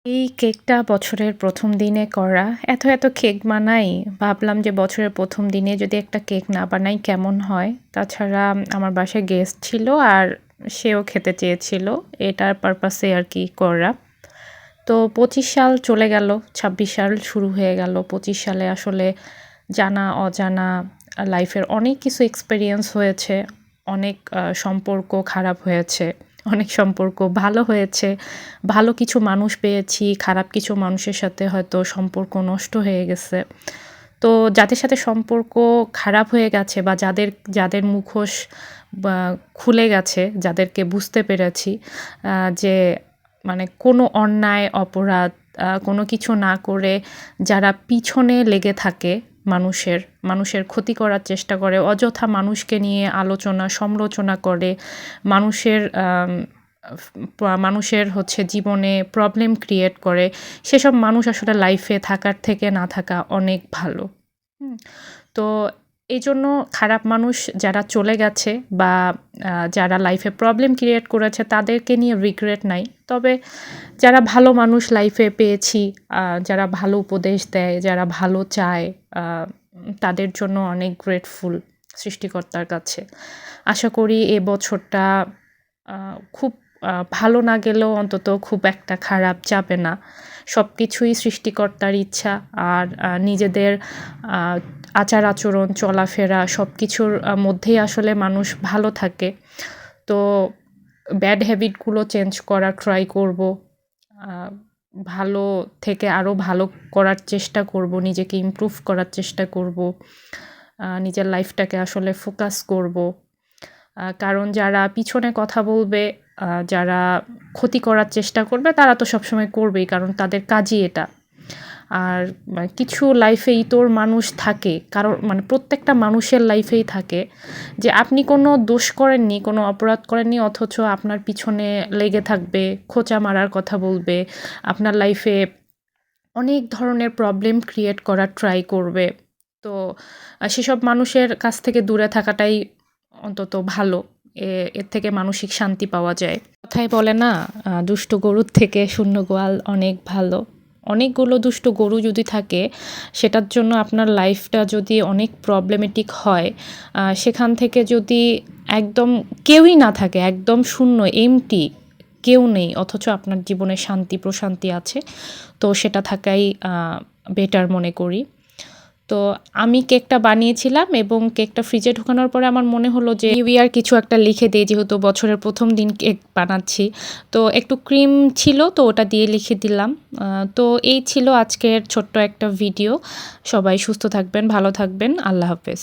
এই কেকটা বছরের ১ম দিনে করা। এত কেক বানাই, ভাবলাম যে বছরের ১ম দিনে যদি একটা কেক না বানাই কেমন হয়? তাছাড়া আমার বাসায় গেস্ট ছিল আর সেও খেতে চেয়েছিল। এটার পারপাসে আরকি করা। তো ২৫ সাল চলে গেল, ২৬ সাল শুরু হয়ে গেল। ২৫ সালে আসলে জানা অজানা লাইফের অনেক কিছু এক্সপেরিয়েন্স হয়েছে। অনেক সম্পর্ক খারাপ হয়েছে। অনেক সম্পর্ক ভালো হয়েছে। ভালো কিছু মানুষ পেয়েছি, খারাপ কিছু মানুষের সাথে হয়তো সম্পর্ক নষ্ট হয়ে গেছে। তো যাদের সাথে সম্পর্ক খারাপ হয়ে গেছে বা যাদের মুখোশ বা খুলে গেছে, যাদেরকে বুঝতে পেরেছি যে মানে কোনো অন্যায়, অপরাধ কোনো কিছু না করে যারা পিছনে লেগে থাকে মানুষের ক্ষতি করার চেষ্টা করে, অযথা মানুষকে নিয়ে আলোচনা, সমালোচনা করে, মানুষের মানুষের হচ্ছে জীবনে প্রবলেম ক্রিয়েট করে, সেসব মানুষ আসলে লাইফে থাকার থেকে না থাকা অনেক ভালো। হুম? তো এইজন্য খারাপ মানুষ যারা চলে গেছে বা যারা লাইফে প্রবলেম ক্রিয়েট করেছে তাদেরকে নিয়ে রিগ্রেট নাই। তবে যারা ভালো মানুষ লাইফে পেয়েছি, যারা ভালো উপদেশ দেয়, যারা ভালো চায়, আ তাদের জন্য অনেক গ্রেটফুল সৃষ্টিকর্তার কাছে। আশা করি এ বছরটা আ খুব ভালো না গেলেও অন্তত খুব একটা খারাপ যাবে না। সবকিছুই সৃষ্টিকর্তার ইচ্ছা আর নিজেদের আ আচার-আচরণ, চলাফেরা সবকিছুর মধ্যেই আসলে মানুষ ভালো থাকে। তো ব্যাড হ্যাবিট গুলো চেঞ্জ করার ট্রাই করব। আ ভালো থেকে আরো ভালো করার চেষ্টা করব। নিজেকে ইমপ্রুভ করার চেষ্টা করব। নিজের লাইফটাকে আসলে ফোকাস করব। কারণ যারা পিছনে কথা বলবে, যারা ক্ষতি করার চেষ্টা করবে তারা তো সবসময় করবেই। কারণ তাদের কাজই এটা। আর কিছু লাইফে ইতর মানুষ থাকে, মানে প্রত্যেকটা মানুষের লাইফেই থাকে যে আপনি কোনো দোষ করেননি, কোনো অপরাধ করেননি অথচ আপনার পিছনে লেগে থাকবে, খোঁচা মারার কথা বলবে, আপনার লাইফে অনেক ধরনের প্রবলেম ক্রিয়েট করার ট্রাই করবে। তো সেসব মানুষের কাছ থেকে দূরে থাকাটাই অন্তত ভালো। এর থেকে মানসিক শান্তি পাওয়া যায়। কথায় বলে না, দুষ্ট গরুর থেকে শূন্য গোয়াল অনেক ভালো। অনেকগুলো দুষ্ট গরু যদি থাকে, সেটার জন্য আপনার লাইফটা যদি অনেক প্রবলেমেটিক হয়, সেখান থেকে যদি একদম কেউই না থাকে, একদম শূন্য এমপ্টি, কেউ নেই অথচ আপনার জীবনে শান্তি প্রশান্তি আছে, তো সেটা থাকাই বেটার মনে করি। তো আমি কেকটা বানিয়েছিলাম এবং কেকটা ফ্রিজে ঢোকানোর পরে আমার মনে হলো যে নিউ ইয়ার কিছু একটা লিখে দেই, যেহেতু বছরের ১ম দিন কেক বানাচ্ছি। তো একটু ক্রিম ছিল, তো ওটা দিয়ে লিখে দিলাম। তো এই ছিল আজকের ছোট্ট একটা ভিডিও। সবাই সুস্থ থাকবেন, ভালো থাকবেন। আল্লাহ হাফেজ।